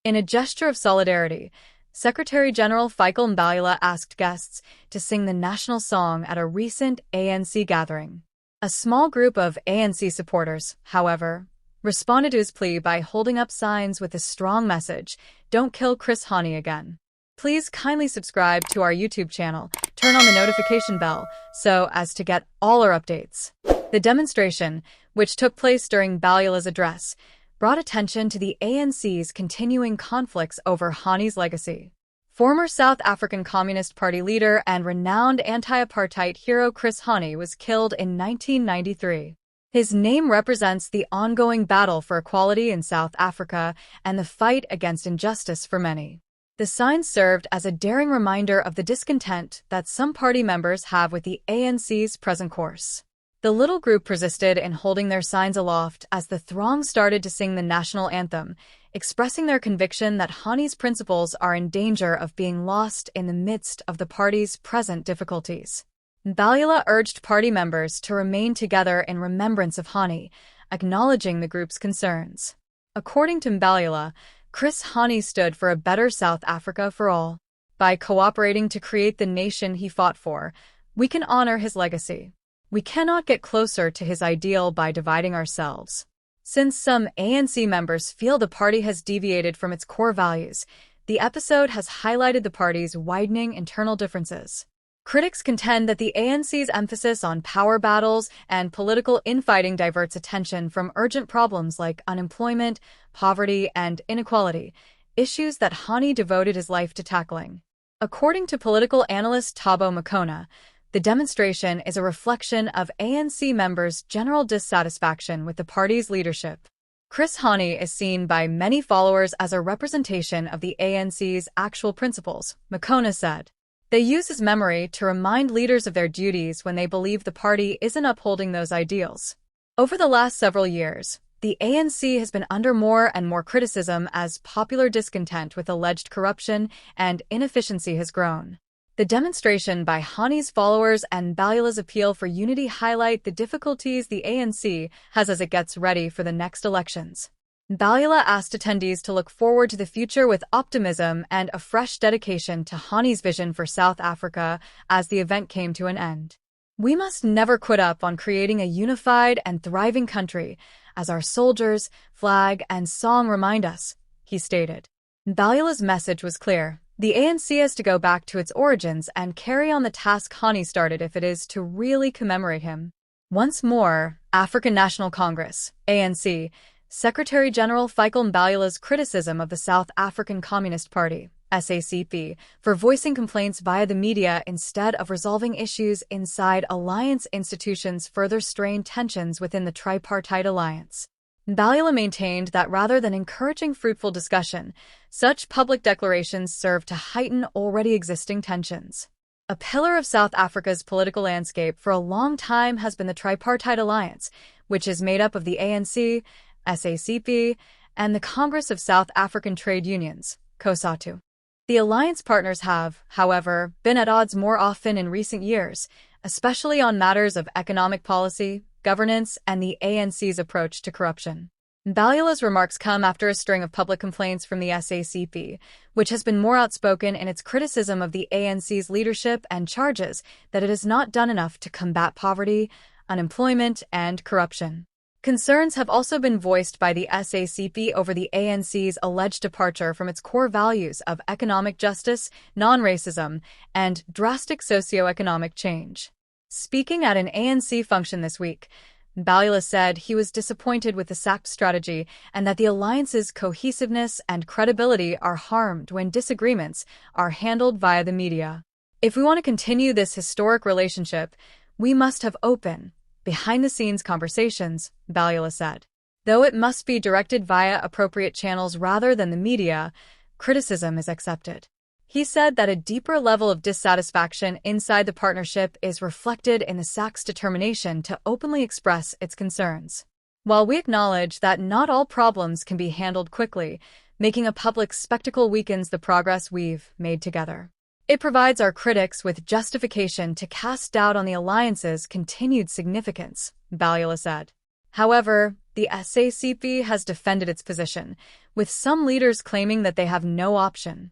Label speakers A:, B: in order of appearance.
A: In a gesture of solidarity, Secretary-General Fikile Mbalula asked guests to sing the national song at a recent ANC gathering. A small group of ANC supporters, however, responded to his plea by holding up signs with a strong message, "Don't kill Chris Hani again." Please kindly subscribe to our YouTube channel, turn on the notification bell so as to get all our updates. The demonstration, which took place during Mbalula's address, brought attention to the ANC's continuing conflicts over Hani's legacy. Former South African Communist Party leader and renowned anti-apartheid hero Chris Hani was killed in 1993. His name represents the ongoing battle for equality in South Africa and the fight against injustice for many. The sign served as a daring reminder of the discontent that some party members have with the ANC's present course. The little group persisted in holding their signs aloft as the throng started to sing the national anthem, expressing their conviction that Hani's principles are in danger of being lost in the midst of the party's present difficulties. Mbalula urged party members to remain together in remembrance of Hani, acknowledging the group's concerns. According to Mbalula, Chris Hani stood for a better South Africa for all. By cooperating to create the nation he fought for, we can honor his legacy. We cannot get closer to his ideal by dividing ourselves. Since some ANC members feel the party has deviated from its core values, the episode has highlighted the party's widening internal differences. Critics contend that the ANC's emphasis on power battles and political infighting diverts attention from urgent problems like unemployment, poverty, and inequality, issues that Hani devoted his life to tackling. According to political analyst Thabo Makona, the demonstration is a reflection of ANC members' general dissatisfaction with the party's leadership. Chris Hani is seen by many followers as a representation of the ANC's actual principles, Makona said. They use his memory to remind leaders of their duties when they believe the party isn't upholding those ideals. Over the last several years, the ANC has been under more and more criticism as popular discontent with alleged corruption and inefficiency has grown. The demonstration by Hani's followers and Mbalula's appeal for unity highlight the difficulties the ANC has as it gets ready for the next elections. Mbalula asked attendees to look forward to the future with optimism and a fresh dedication to Hani's vision for South Africa as the event came to an end. "We must never quit up on creating a unified and thriving country, as our soldiers, flag, and song remind us," he stated. Mbalula's message was clear. The ANC has to go back to its origins and carry on the task Hani started if it is to really commemorate him. Once more, African National Congress, ANC, Secretary-General Fikile Mbalula's criticism of the South African Communist Party, SACP, for voicing complaints via the media instead of resolving issues inside alliance institutions further strained tensions within the Tripartite Alliance. Mbalula maintained that rather than encouraging fruitful discussion, such public declarations serve to heighten already existing tensions. A pillar of South Africa's political landscape for a long time has been the Tripartite Alliance, which is made up of the ANC, SACP, and the Congress of South African Trade Unions, COSATU. The alliance partners have, however, been at odds more often in recent years, especially on matters of economic policy, governance, and the ANC's approach to corruption. Mbalula's remarks come after a string of public complaints from the SACP, which has been more outspoken in its criticism of the ANC's leadership and charges that it has not done enough to combat poverty, unemployment, and corruption. Concerns have also been voiced by the SACP over the ANC's alleged departure from its core values of economic justice, non-racism, and drastic socioeconomic change. Speaking at an ANC function this week, Mbalula said he was disappointed with the SACP strategy and that the alliance's cohesiveness and credibility are harmed when disagreements are handled via the media. "If we want to continue this historic relationship, we must have open, behind-the-scenes conversations," Mbalula said. Though it must be directed via appropriate channels rather than the media, criticism is accepted. He said that a deeper level of dissatisfaction inside the partnership is reflected in the SACP's determination to openly express its concerns. While we acknowledge that not all problems can be handled quickly, making a public spectacle weakens the progress we've made together. It provides our critics with justification to cast doubt on the alliance's continued significance, Mbalula said. However, The SACP has defended its position, with some leaders claiming that they have no option.